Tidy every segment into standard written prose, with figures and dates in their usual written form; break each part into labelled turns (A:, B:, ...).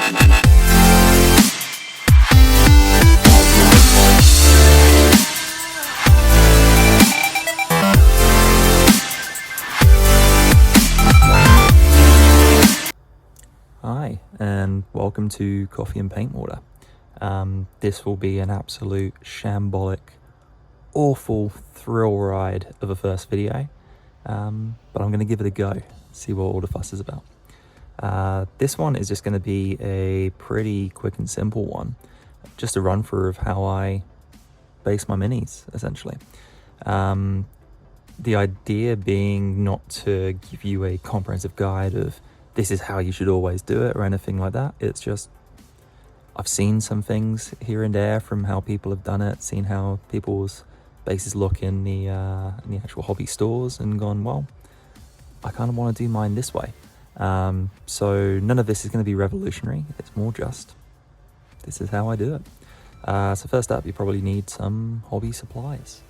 A: Hi, and welcome to Coffee and Paint Water. This will be an absolute shambolic, awful thrill ride of a first video, but I'm going to give it a go, see what all the fuss is about. This one is just going to be a pretty quick and simple one, just a run through of how I base my minis, essentially. The idea being not to give you a comprehensive guide of this is how you should always do it or anything like that. It's just, I've seen some things here and there from how people have done it, seen how people's bases look in the actual hobby stores, and gone, well, I kind of want to do mine this way. So none of this is going to be revolutionary. It's more just, this is how I do it. So first up, you probably need some hobby supplies.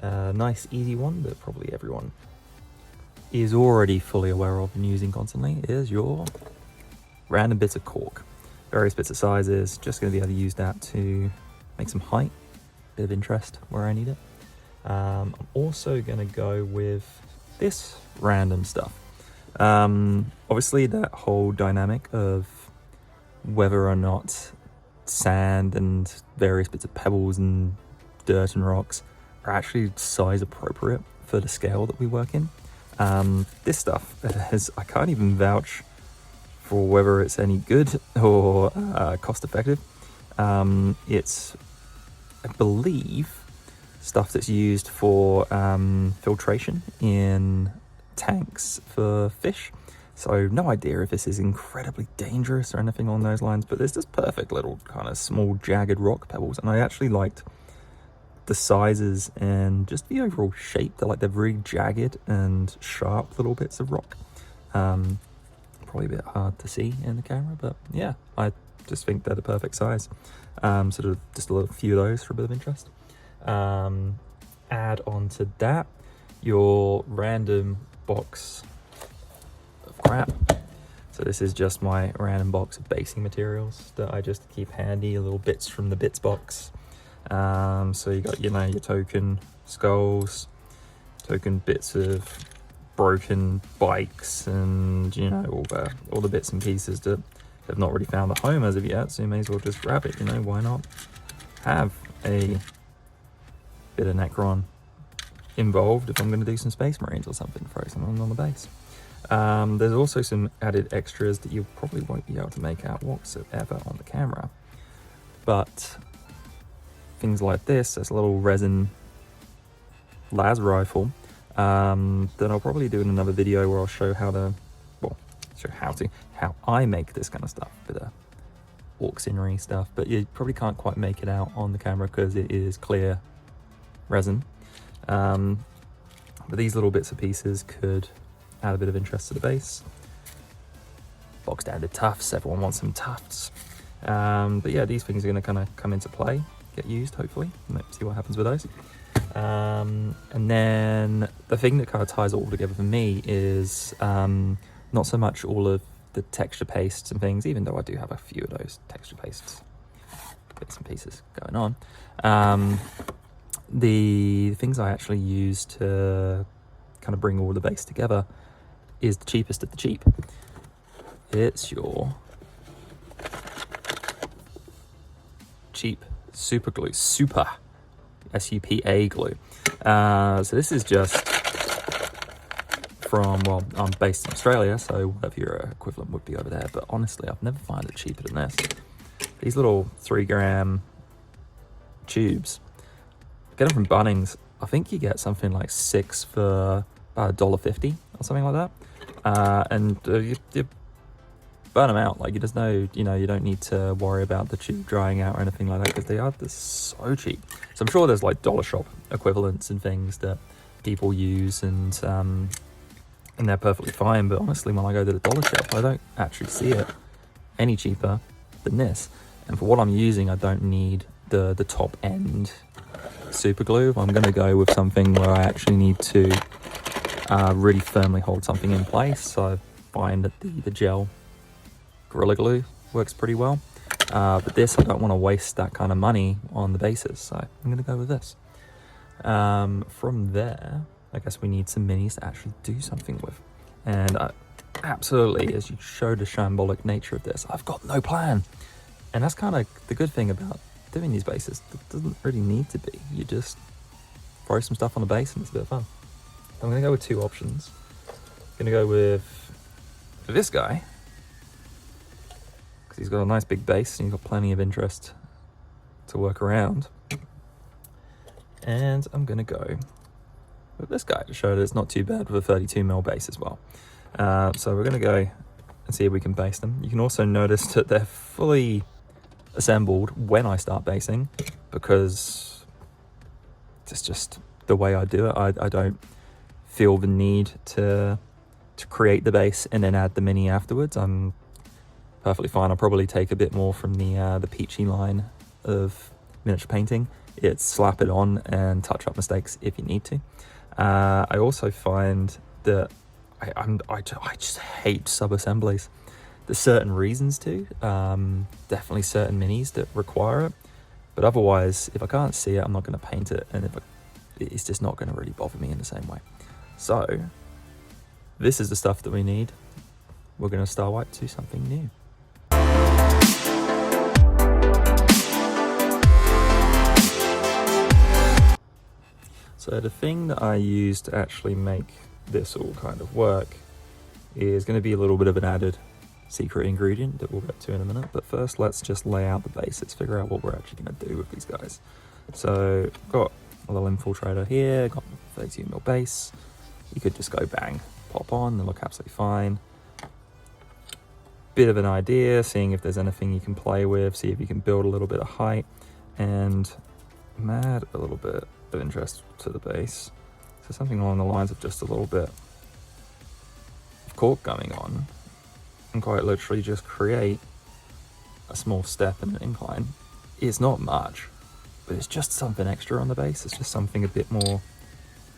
A: Nice, easy one that probably everyone is already fully aware of and using constantly is your random bits of cork. Various bits of sizes, just going to be able to use that to make some height, bit of interest where I need it. I'm also going to go with this random stuff. Obviously that whole dynamic of whether or not sand and various bits of pebbles and dirt and rocks are actually size appropriate for the scale that we work in. This stuff I can't even vouch for whether it's any good or cost effective. It's, I believe, stuff that's used for filtration in tanks for fish. So no idea if this is incredibly dangerous or anything along those lines, but there's this perfect little kind of small jagged rock pebbles, and I actually liked the sizes and just the overall shape. They're really jagged and sharp little bits of rock. Probably a bit hard to see in the camera, but yeah, I just think they're the perfect size. Sort of just a few of those for a bit of interest. Add on to that your random box of crap. So this is just my random box of basing materials that I just keep handy, little bits from the bits box. So you got, your token skulls, token bits of broken bikes, and all the bits and pieces that have not really found a home as of yet, so you may as well just grab it. Why not have a bit of Necron involved if I'm going to do some Space Marines or something, throw something on the base. There's also some added extras that you probably won't be able to make out whatsoever on the camera, but things like this. There's a little resin las rifle that I'll probably do in another video where I'll show how I make this kind of stuff, bit of auxiliary stuff, but you probably can't quite make it out on the camera because it is clear resin. But these little bits and pieces could add a bit of interest to the base. Bog standard tufts, everyone wants some tufts. But yeah, these things are going to kind of come into play, get used hopefully, see what happens with those. And then the thing that kind of ties it all together for me is not so much all of the texture pastes and things, even though I do have a few of those texture pastes bits and pieces going on. The things I actually use to kind of bring all the base together is the cheapest of the cheap. It's your cheap super glue, super SUPA glue. So this is just from, well, I'm based in Australia, so whatever your equivalent would be over there, but honestly I've never found it cheaper than this. These little 3-gram tubes, get them from Bunnings. I think you get something like 6 for about $1.50 or something like that, and you burn them out. Like, there's no, you don't need to worry about the tube drying out or anything like that, because they're so cheap. So I'm sure there's like dollar shop equivalents and things that people use, and they're perfectly fine. But honestly, when I go to the dollar shop, I don't actually see it any cheaper than this. And for what I'm using, I don't need the top end super glue. I'm going to go with something where I actually need to really firmly hold something in place. So I find that the gel Gorilla Glue works pretty well. But this, I don't want to waste that kind of money on the bases, so I'm going to go with this. From there, I guess we need some minis to actually do something with. And absolutely, as you show the shambolic nature of this, I've got no plan. And that's kind of the good thing about doing these bases. It doesn't really need to be. You just throw some stuff on the base and it's a bit of fun. I'm going to go with two options. I'm going to go with this guy, because he's got a nice big base and he's got plenty of interest to work around. And I'm going to go with this guy to show that it's not too bad with a 32mm base as well. So we're going to go and see if we can base them. You can also notice that they're fully assembled when I start basing, because it's just the way I do it. I don't feel the need to create the base and then add the mini afterwards. I'm perfectly fine. I'll probably take a bit more from the peachy line of miniature painting. It's slap it on and touch up mistakes if you need to. I also find that I just hate sub-assemblies. There's certain reasons to, definitely certain minis that require it, but otherwise, if I can't see it, I'm not going to paint it, and it's just not going to really bother me in the same way. So, this is the stuff that we need. We're going to start wipe to something new. So the thing that I use to actually make this all kind of work is going to be a little bit of an added secret ingredient that we'll get to in a minute. But first, let's just lay out the basics, figure out what we're actually going to do with these guys. So got a little infiltrator here, got 32mm base. You could just go bang, pop on, and look absolutely fine. Bit of an idea, seeing if there's anything you can play with, see if you can build a little bit of height, and add a little bit of interest to the base. So something along the lines of just a little bit of cork going on, and quite literally just create a small step and an incline. It's not much, but it's just something extra on the base. It's just something a bit more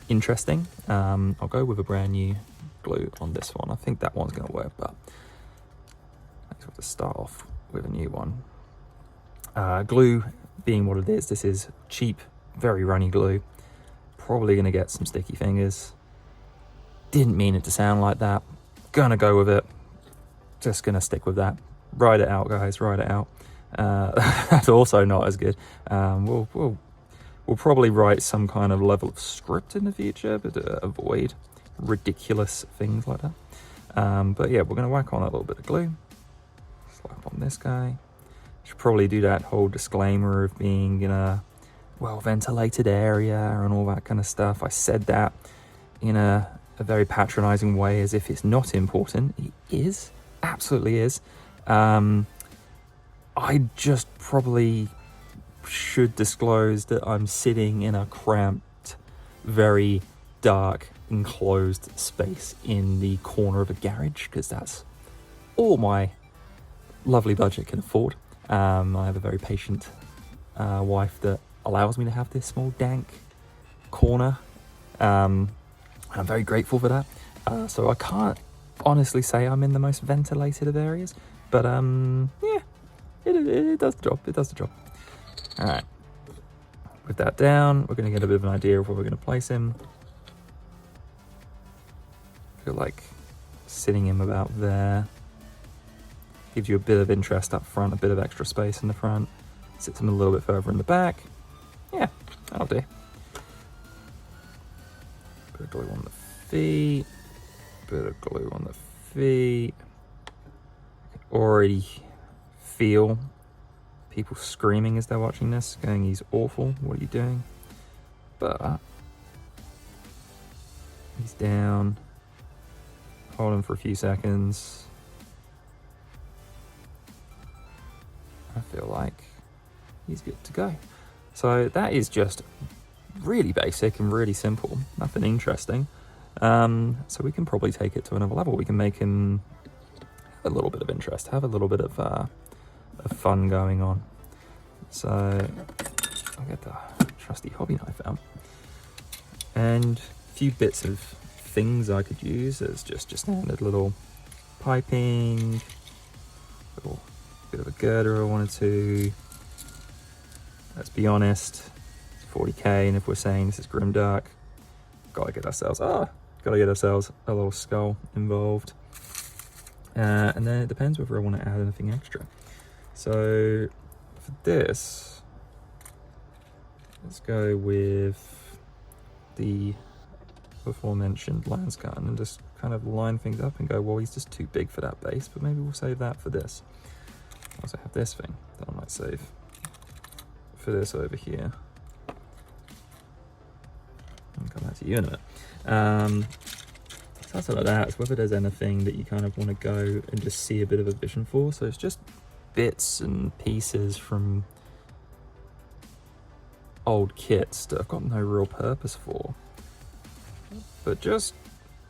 A: interesting. I'll go with a brand new glue on this one. I think that one's going to work, but I just have to start off with a new one. Glue being what it is, this is cheap, very runny glue. Probably going to get some sticky fingers. Didn't mean it to sound like that. Gonna go with it. Just gonna stick with that. Ride it out, guys. Ride it out. That's also not as good. We'll probably write some kind of level of script in the future, but avoid ridiculous things like that. But yeah, we're gonna whack on a little bit of glue. Slap on this guy. Should probably do that whole disclaimer of being in a well-ventilated area and all that kind of stuff. I said that in a very patronizing way, as if it's not important. It is, absolutely is. I just probably should disclose that I'm sitting in a cramped, very dark, enclosed space in the corner of a garage, because that's all my lovely budget can afford. I have a very patient wife that allows me to have this small dank corner, and I'm very grateful for that. So I can't honestly say I'm in the most ventilated of areas, but yeah, it does the job. It does the job. All right, with that down, we're going to get a bit of an idea of where we're going to place him. I feel like sitting him about there gives you a bit of interest up front, a bit of extra space in the front. Sits him a little bit further in the back. Yeah, that'll do. Bit of glue on the feet. Bit of glue on the feet. I can already feel people screaming as they're watching this, going, "He's awful, what are you doing?" But he's down. Hold him for a few seconds. I feel like he's good to go. So that is just really basic and really simple, nothing interesting. So we can probably take it to another level. We can make him have a little bit of interest, have a little bit of fun going on. So I'll get the trusty hobby knife out, and a few bits of things I could use as just standard little piping, little bit of a girder I wanted to. Let's be honest, it's 40k, and if we're saying this is Grimdark, gotta get ourselves a little skull involved. And then it depends whether I want to add anything extra. So for this, let's go with the aforementioned lance gun and just kind of line things up and go, well, he's just too big for that base, but maybe we'll save that for this. I also have this thing that I might save for this over here. I'll come back to you in a minute. So that's like that. It's whether there's anything that you kind of want to go and just see a bit of a vision for. So it's just bits and pieces from old kits that I've got no real purpose for, but just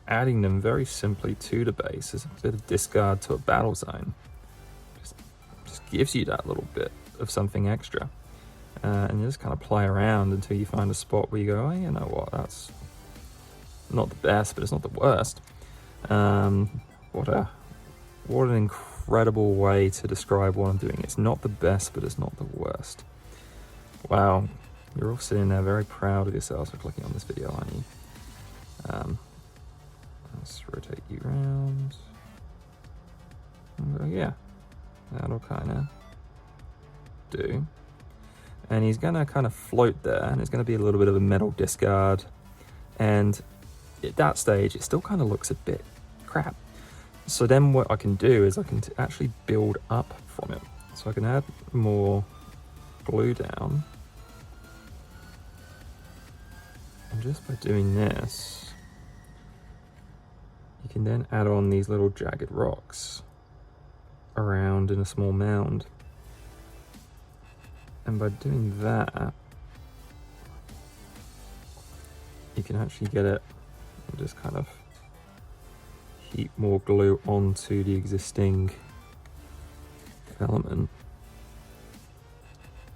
A: adding them very simply to the base as a bit of discard to a battle zone just gives you that little bit of something extra. And you just kind of play around until you find a spot where you go, oh, you know what, that's not the best, but it's not the worst. What an incredible way to describe what I'm doing. It's not the best, but it's not the worst. Wow, you're all sitting there very proud of yourselves for clicking on this video, aren't you? Let's rotate you around. And go, yeah, that'll kind of do. And he's gonna kind of float there, and it's gonna be a little bit of a metal discard. And at that stage, it still kind of looks a bit crap. So then what I can do is I can actually build up from it. So I can add more glue down. And just by doing this, you can then add on these little jagged rocks around in a small mound. And by doing that, you can actually get it and just kind of heap more glue onto the existing element.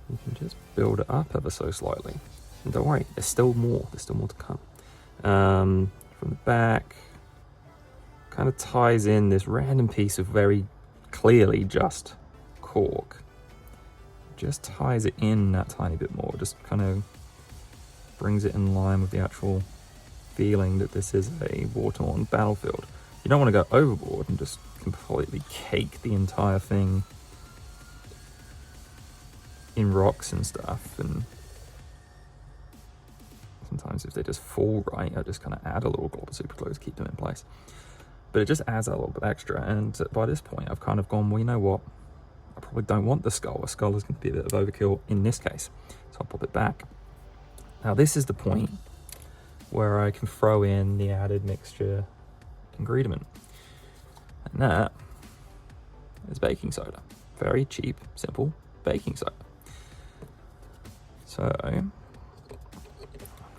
A: You can just build it up ever so slightly. And don't worry, there's still more to come. From the back, kind of ties in this random piece of very clearly just cork. Just ties it in that tiny bit more, just kind of brings it in line with the actual feeling that this is a war-torn battlefield. You don't want to go overboard and just completely cake the entire thing in rocks and stuff, and sometimes if they just fall right, I just kind of add a little glob of super glue to keep them in place. But it just adds a little bit extra, and by this point I've kind of gone, well, you know what, I probably don't want the skull. A skull is going to be a bit of overkill in this case, so I'll pop it back. Now this is the point where I can throw in the added mixture ingredient, and that is baking soda. Very cheap, simple baking soda. So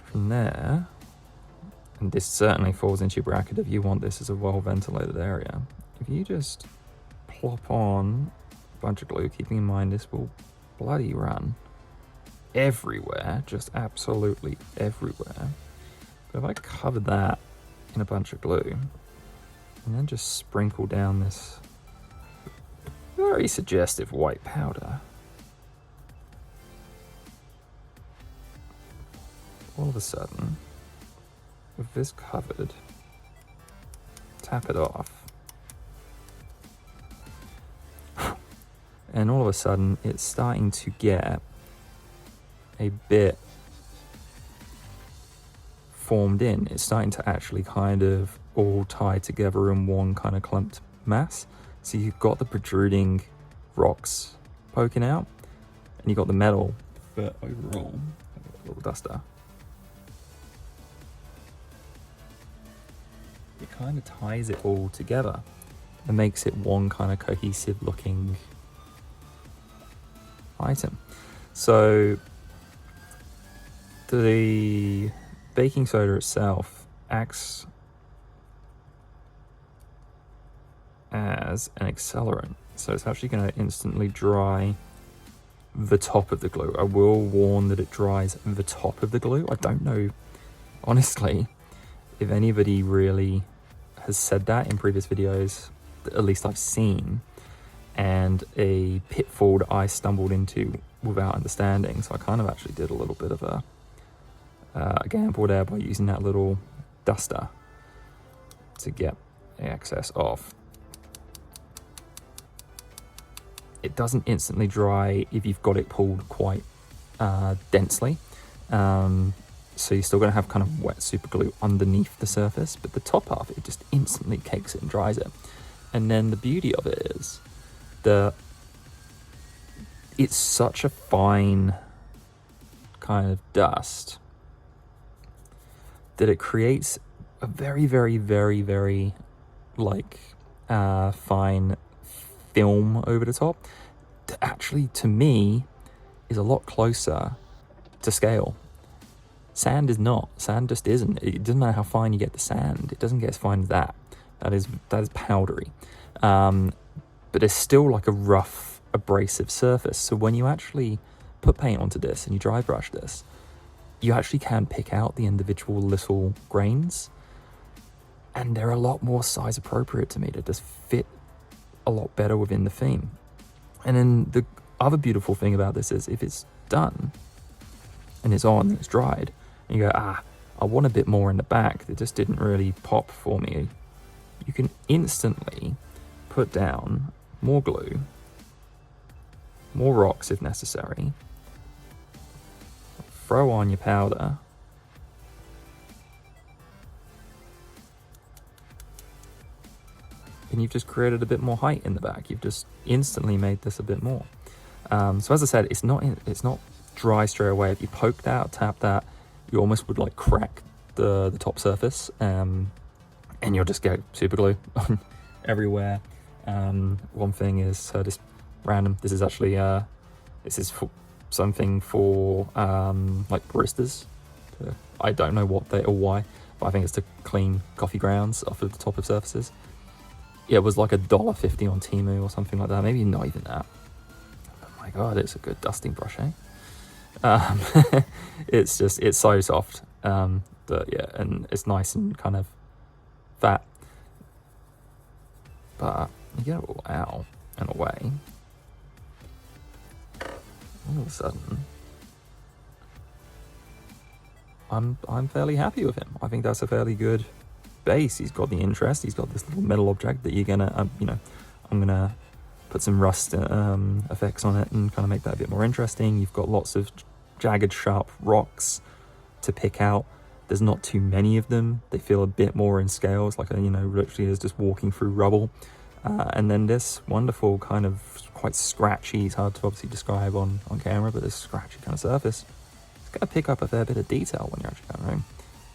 A: from there, and this certainly falls into your bracket if you want this as a well ventilated area, if you just plop on a bunch of glue, keeping in mind this will bloody run everywhere, just absolutely everywhere. But if I cover that in a bunch of glue and then just sprinkle down this very suggestive white powder, all of a sudden, with this covered, tap it off, and all of a sudden it's starting to get a bit formed in. It's starting to actually kind of all tie together in one kind of clumped mass. So you've got the protruding rocks poking out, and you've got the metal, but overall, I've got a little duster. It kind of ties it all together and makes it one kind of cohesive looking item. So the baking soda itself acts as an accelerant, so it's actually going to instantly dry the top of the glue. I will warn that it dries the top of the glue. I don't know, honestly, if anybody really has said that in previous videos that at least I've seen. and a pitfall that I stumbled into without understanding. So I kind of actually did a little bit of a gamble there by using that little duster to get the excess off. It doesn't instantly dry if you've got it pulled quite densely. So you're still going to have kind of wet super glue underneath the surface, but the top half, it just instantly cakes it and dries it. And then the beauty of it is it's such a fine kind of dust that it creates a very, very, very, very like fine film over the top that actually, to me, is a lot closer to scale. Sand is not. Sand just isn't. It doesn't matter how fine you get the sand. It doesn't get as fine as that. That is powdery. But it's still like a rough, abrasive surface. So when you actually put paint onto this and you dry brush this, you actually can pick out the individual little grains, and they're a lot more size appropriate to me. They just fit a lot better within the theme. And then the other beautiful thing about this is if it's done and it's on and it's dried, and you go, I want a bit more in the back that just didn't really pop for me, you can instantly put down more glue, more rocks if necessary, throw on your powder, and you've just created a bit more height in the back. You've just instantly made this a bit more. So as I said, it's not dry straight away. If you poke that, tap that, you almost would like crack the top surface, and you'll just get super glue everywhere. One thing is just random. This is actually something for like baristas. I don't know what they or why, but I think it's to clean coffee grounds off of the top of surfaces. Yeah, it was like $1.50 on Temu or something like that. Maybe not even that. But my God, it's a good dusting brush, eh? It's so soft. Yeah, and it's nice and kind of fat. But you get it all out and away. All of a sudden, I'm fairly happy with him. I think that's a fairly good base. He's got the interest. He's got this little metal object that you're gonna, I'm gonna put some rust effects on it and kind of make that a bit more interesting. You've got lots of jagged, sharp rocks to pick out. There's not too many of them. They feel a bit more in scale. It's like literally is just walking through rubble. And then this wonderful kind of quite scratchy, it's hard to obviously describe on camera, but this scratchy kind of surface, it's going to pick up a fair bit of detail when you're actually going home.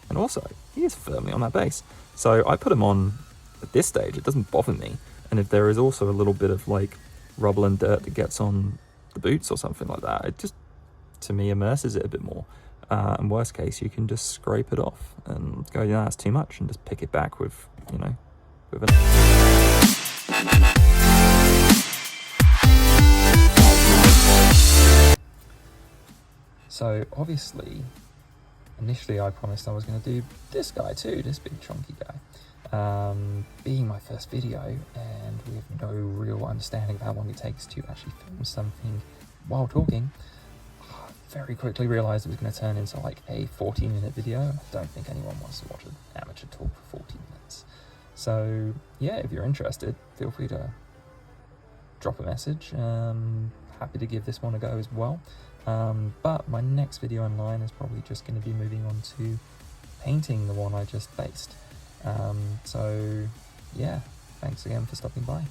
A: And also, he is firmly on that base. So I put him on at this stage. It doesn't bother me. And if there is also a little bit of like rubble and dirt that gets on the boots or something like that, it just, to me, immerses it a bit more. And worst case, you can just scrape it off and go, yeah, that's too much, and just pick it back with, with an... So obviously, initially I promised I was going to do this guy too, this big chunky guy. Being my first video and with no real understanding of how long it takes to actually film something while talking, I very quickly realised it was going to turn into like a 14-minute video. I don't think anyone wants to watch an amateur talk for 14 minutes. So yeah, if you're interested, feel free to drop a message. Happy to give this one a go as well. But my next video in line is probably just going to be moving on to painting the one I just based. So yeah, thanks again for stopping by.